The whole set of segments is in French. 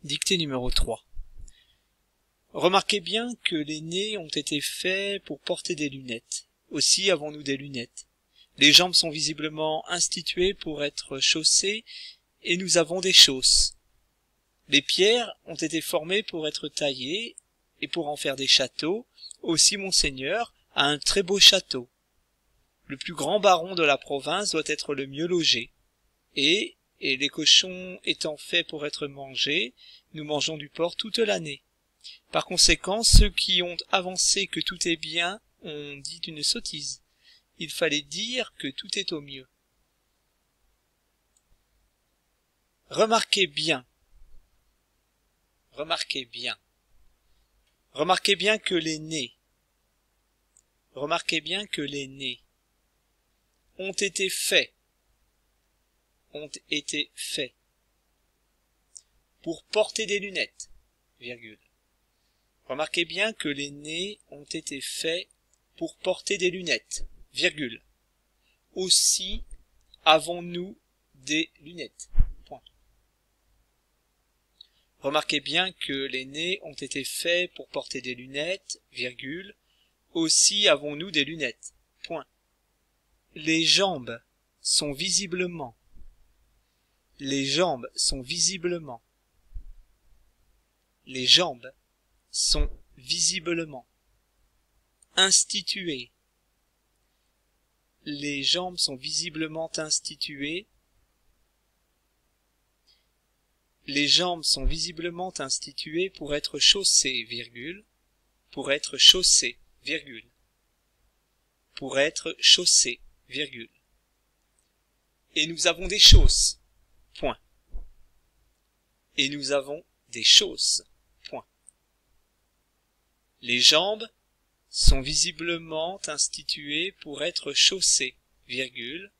Dictée numéro 3. Remarquez bien que les nez ont été faits pour porter des lunettes. Aussi avons-nous des lunettes. Les jambes sont visiblement instituées pour être chaussées et nous avons des chausses. Les pierres ont été formées pour être taillées et pour en faire des châteaux. Aussi Monseigneur a un très beau château. Le plus grand baron de la province doit être le mieux logé. Et les cochons étant faits pour être mangés, nous mangeons du porc toute l'année. Par conséquent, ceux qui ont avancé que tout est bien ont dit une sottise. Il fallait dire que tout est au mieux. Remarquez bien. Remarquez bien. Remarquez bien que les nez. Remarquez bien que les nez ont été faits. Ont été faits pour porter des lunettes, virgule. Remarquez bien que les nez ont été faits pour porter des lunettes, virgule. Aussi avons-nous des lunettes, point. Remarquez bien que les nez ont été faits pour porter des lunettes, virgule. Aussi avons-nous des lunettes, point. Les jambes sont visiblement. Les jambes sont visiblement. Les jambes sont visiblement instituées. Les jambes sont visiblement instituées. Les jambes sont visiblement instituées pour être chaussées, virgule, pour être chaussées, virgule, pour être chaussées, virgule. Et nous avons des chausses, point. Et nous avons des chausses, point. Les jambes sont visiblement instituées pour être chaussées, virgule,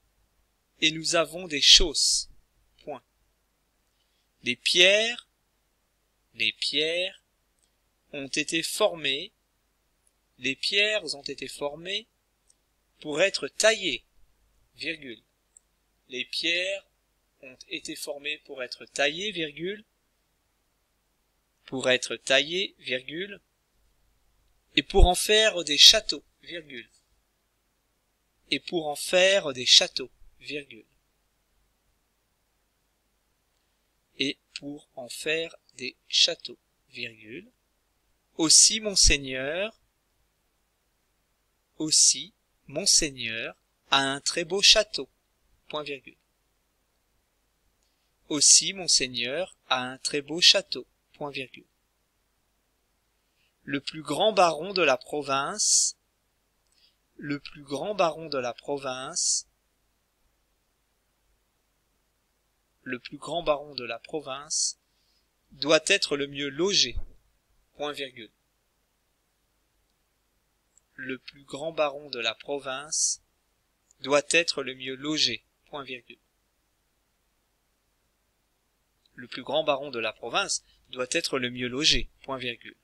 et nous avons des chausses, point. Les pierres ont été formées, les pierres ont été formées pour être taillées, virgule. Les pierres ont été formées pour être taillées, virgule, pour être taillées, virgule, et pour en faire des châteaux, virgule, et pour en faire des châteaux, virgule, et pour en faire des châteaux, virgule. Aussi Monseigneur a un très beau château, point virgule. Aussi Monseigneur a un très beau château, point virgule. Le plus grand baron de la province, le plus grand baron de la province, le plus grand baron de la province doit être le mieux logé, point virgule. Le plus grand baron de la province doit être le mieux logé, point virgule. Le plus grand baron de la province doit être le mieux logé, point virgule.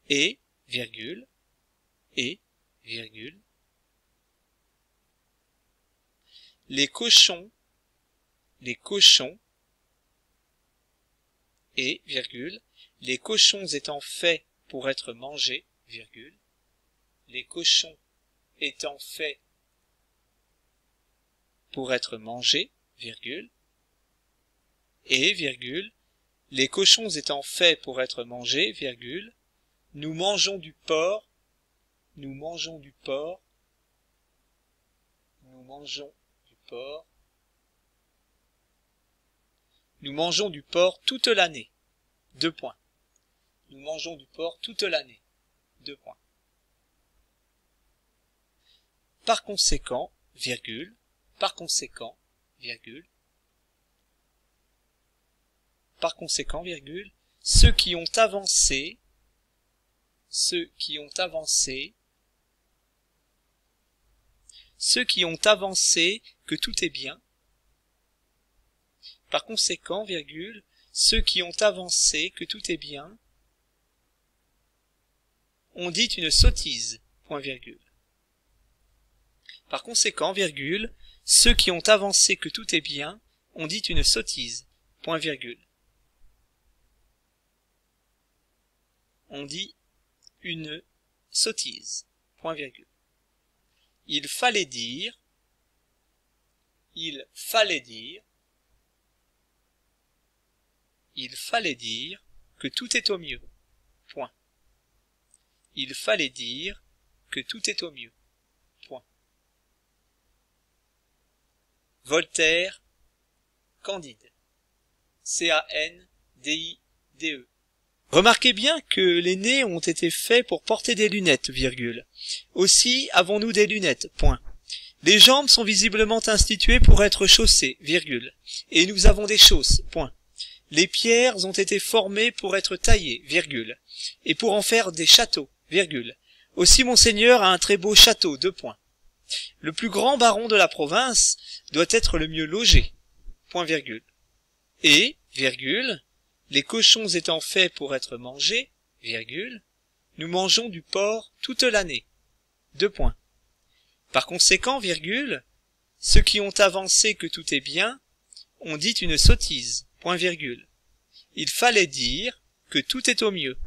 Et, virgule, les cochons, et, virgule, les cochons étant faits pour être mangés, virgule, les cochons étant faits pour être mangés, virgule, et, virgule, les cochons étant faits pour être mangés, virgule, nous mangeons du porc, nous mangeons du porc, nous mangeons du porc, nous mangeons du porc toute l'année, 2 points. Nous mangeons du porc toute l'année, 2 points. Par conséquent, virgule, par conséquent, virgule, par conséquent, virgule, ceux qui ont avancé, ceux qui ont avancé que tout est bien. Par conséquent, virgule, ceux qui ont avancé que tout est bien, on dit une sottise, point virgule. Par conséquent, virgule, ceux qui ont avancé que tout est bien, on dit une sottise, point virgule. on dit une sottise, point virgule. Il fallait dire que tout est au mieux, point. Il fallait dire que tout est au mieux, point. Voltaire, Candide, C-A-N-D-I-D-E. Remarquez bien que les nez ont été faits pour porter des lunettes, virgule. Aussi avons-nous des lunettes, point. Les jambes sont visiblement instituées pour être chaussées, virgule. Et nous avons des chausses, point. Les pierres ont été formées pour être taillées, virgule. Et pour en faire des châteaux, virgule. Aussi monseigneur a un très beau château, 2 points. Le plus grand baron de la province doit être le mieux logé, point virgule. Et, virgule, les cochons étant faits pour être mangés, virgule, nous mangeons du porc toute l'année, 2 points. Par conséquent, virgule, ceux qui ont avancé que tout est bien, ont dit une sottise, point virgule. Il fallait dire que tout est au mieux,